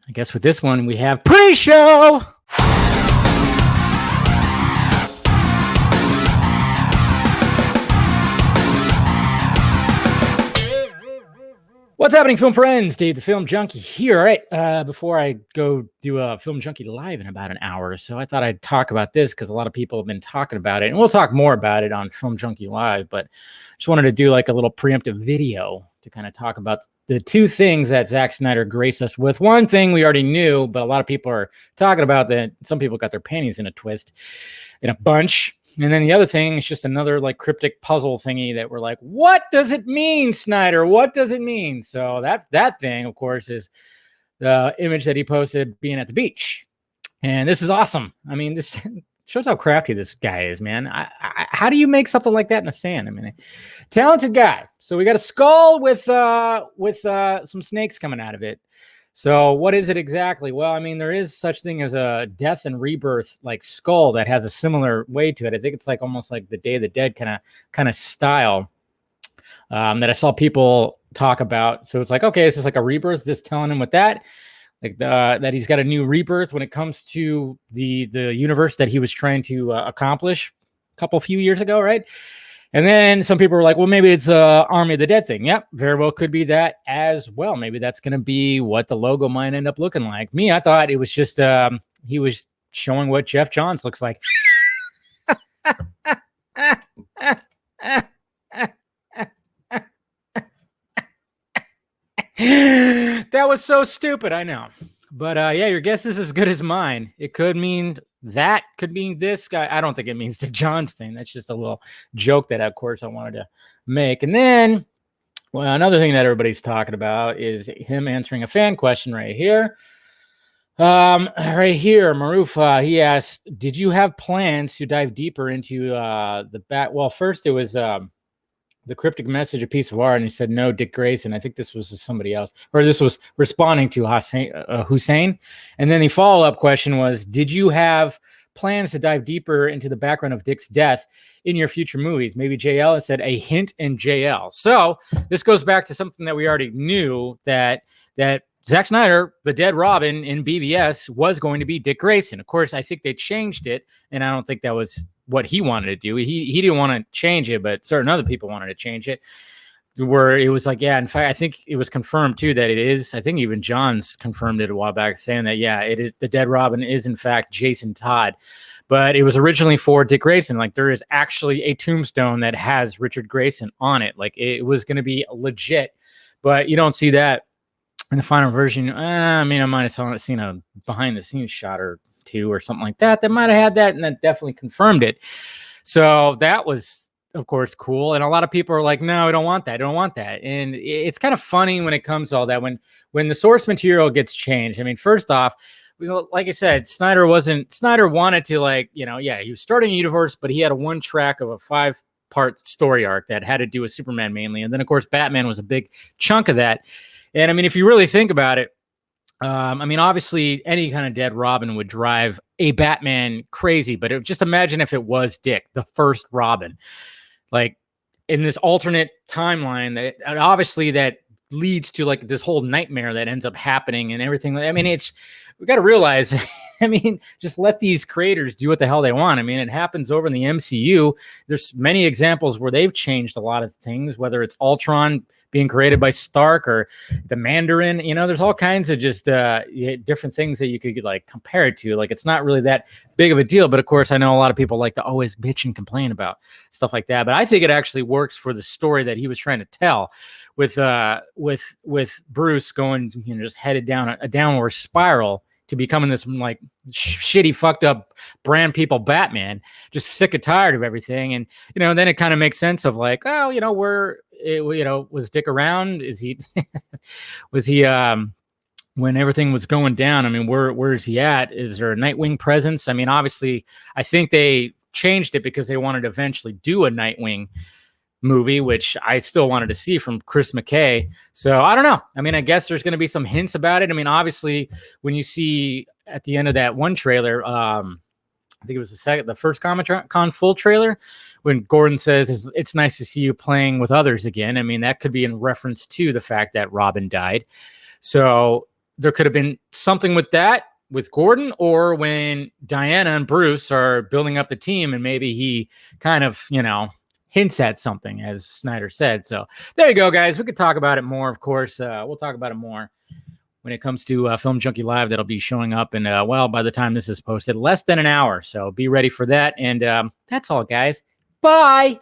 I guess with this one, we have pre-show. What's happening, film friends? Dave the Film Junkie here. All right, before I go do a Film Junkie Live in about an hour or so, I thought I'd talk about this because a lot of people have been talking about it, and we'll talk more about it on Film Junkie Live, but just wanted to do like a little preemptive video to kind of talk about the two things that Zack Snyder graced us with. One thing we already knew, but a lot of people are talking about that some people got their panties in a twist in a bunch. And then the other thing is just another like cryptic puzzle thingy that we're like, what does it mean, Snyder? What does it mean? So that thing, of course, is the image that he posted being at the beach. And this is awesome. I mean, this shows how crafty this guy is, man. How do you make something like that in the sand? I mean, talented guy. So we got a skull with some snakes coming out of it. So what is it exactly? Well, I mean, there is such thing as a death and rebirth like skull that has a similar way to it. I think it's like almost like the Day of the Dead kind of style that I saw people talk about. So it's like, okay, this is like a rebirth. Just telling him with that, like that he's got a new rebirth when it comes to the universe that he was trying to accomplish a few years ago, right? And then some people were like, well, maybe it's a Army of the Dead thing. Yep, very well could be that as well. Maybe that's going to be what the logo might end up looking like. Me, I thought it was just he was showing what Jeff Johns looks like. That was so stupid, I know. But yeah, your guess is as good as mine. It could mean that, could mean this guy. I don't think it means the Johns thing. That's just a little joke that, of course, I wanted to make. And then, well, another thing that everybody's talking about is him answering a fan question right here. Right here, Maruf, he asked, did you have plans to dive deeper into the back? Well, first it was the cryptic message, a piece of art, and he said, no, Dick Grayson. I think this was somebody else, or this was responding to Hussein. And then the follow-up question was, did you have plans to dive deeper into the background of Dick's death in your future movies? Maybe JL said a hint in JL. So this goes back to something that we already knew, that Zack Snyder, the dead Robin in BVS, was going to be Dick Grayson. Of course, I think they changed it, and I don't think that was what he wanted to do. He didn't want to change it, but certain other people wanted to change it, where it was like, yeah, in fact, I think it was confirmed too that it is. I think even Johns confirmed it a while back, saying that, yeah, it is, the dead Robin is in fact Jason Todd, but it was originally for Dick Grayson. Like, there is actually a tombstone that has Richard Grayson on it. Like, it was going to be legit, but you don't see that in the final version. I mean, I might have seen a behind the scenes shot or two or something like that might have had that, and that definitely confirmed it. So that was, of course, cool. And a lot of people are like, no, I don't want that. I don't want that. And it's kind of funny when it comes to all that, when the source material gets changed. I mean, first off, like I said, Snyder wanted to, like, you know, yeah, he was starting a universe, but he had a one track of a 5-part story arc that had to do with Superman mainly. And then, of course, Batman was a big chunk of that. And I mean, if you really think about it, I mean, obviously, any kind of dead Robin would drive a Batman crazy, but just imagine if it was Dick, the first Robin, like in this alternate timeline that obviously that leads to like this whole nightmare that ends up happening and everything. I mean, we got to realize, I mean, just let these creators do what the hell they want. I mean, it happens over in the MCU. There's many examples where they've changed a lot of things, whether it's Ultron being created by Stark or the Mandarin. You know, there's all kinds of just different things that you could like compare it to. Like, it's not really that big of a deal. But of course, I know a lot of people like to always bitch and complain about stuff like that. But I think it actually works for the story that he was trying to tell, with Bruce going, you know, just headed down a downward spiral to becoming this like shitty, fucked up brand people Batman, just sick and tired of everything. And, you know, then it kind of makes sense of like, oh, you know, was Dick around? Was he when everything was going down? I mean, where is he at? Is there a Nightwing presence? I mean, obviously, I think they changed it because they wanted to eventually do a Nightwing movie, which I still wanted to see from Chris McKay. So I don't know. I mean, I guess there's going to be some hints about it. I mean, obviously, when you see at the end of that one trailer, I think it was the first Comic-Con full trailer, when Gordon says, it's nice to see you playing with others again. I mean, that could be in reference to the fact that Robin died. So there could have been something with that with Gordon, or when Diana and Bruce are building up the team and maybe he kind of, hints at something, as Snyder said. So there you go, guys. We could talk about it more, of course. We'll talk about it more when it comes to Film Junkie Live. That'll be showing up in, by the time this is posted, less than an hour. So be ready for that. And that's all, guys. Bye.